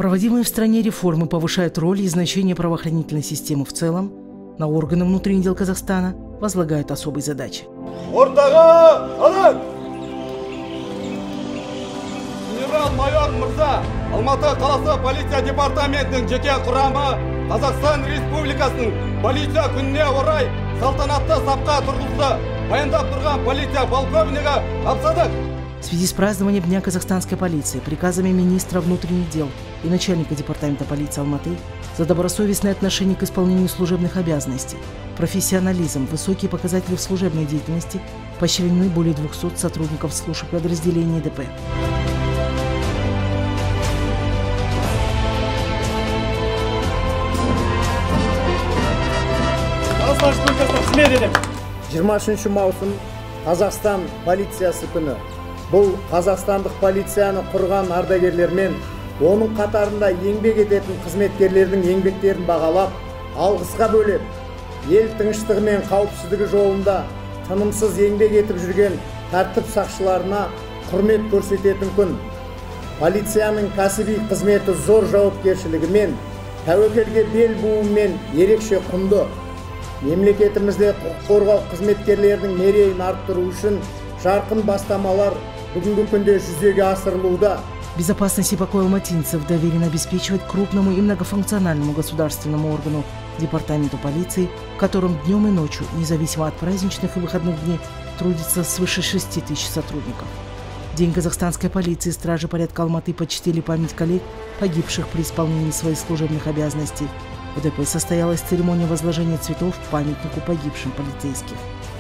Проводимые в стране реформы повышают роль и значение правоохранительной системы в целом, на органы внутренних дел Казахстана возлагают особые задачи. Генерал-майор Мырза, Алматы қаласы полиция департаментінің жеке құрамы Қазақстан Республикасының полиция күніне орай салтанатты сапқа тұрғызды. Баяндап тұрған полиция полковнигі Абсадық. В связи с празднованием Дня казахстанской полиции приказами министра внутренних дел и начальника департамента полиции Алматы за добросовестное отношение к исполнению служебных обязанностей, профессионализм, высокие показатели в служебной деятельности поощрены более 200 сотрудников служб подразделений ДП. Жиырмасыншы маусым Қазақстан полициясы күні. Бұл қазақстандық полицияны құрған ардагерлермен, оның қатарында еңбек ететін қызметкерлердің еңбектерін бағалап, алғысқа бөлеп, ел тыныштығы мен қауіпсіздігі жолында тынымсыз еңбек етіп жүрген тәртіп сақшыларына құрмет көрсететін күн. Полицияның кәсіби қызметі зор жауапкершілігімен, тәуекелге бел бууымен ерекше құнды. Мемлекетімізде құқық қорғау қызметкерлерінің мерейін арттыру үшін жарқын бастамалар бүгінгі күнде жүзеге асырылуда. Безопасность и покой алматинцев доверено обеспечивать крупному и многофункциональному государственному органу Департаменту полиции, в котором днем и ночью, независимо от праздничных и выходных дней, трудится свыше 6000 сотрудников. День казахстанской полиции стражи порядка Алматы почтили память коллег, погибших при исполнении своих служебных обязанностей. В ДП состоялась церемония возложения цветов к памятнику погибшим полицейских.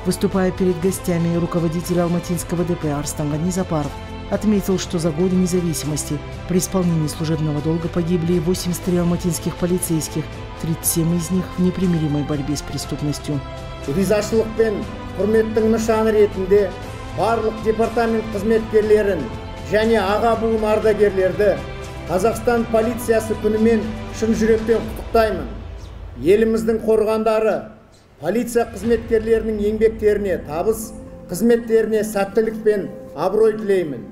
Выступая перед гостями, руководитель алматинского ДП Арстан Ганизапаров отметил, что за годы независимости при исполнении служебного долга погибли 83 алматинских полицейских, 37 из них в непримиримой борьбе с преступностью. Ризашылық пен құрметтің нышаны ретінде барлық департамент қызметкерлерін және аға буын ардагерлерді Қазақстан полициясы күнімен шын жүректен құттықтаймын. Еліміздің қорғандары, полиция қызметкерлерінің еңбектеріне табыс, қызметтеріне сәттілік пен абырой тілеймін.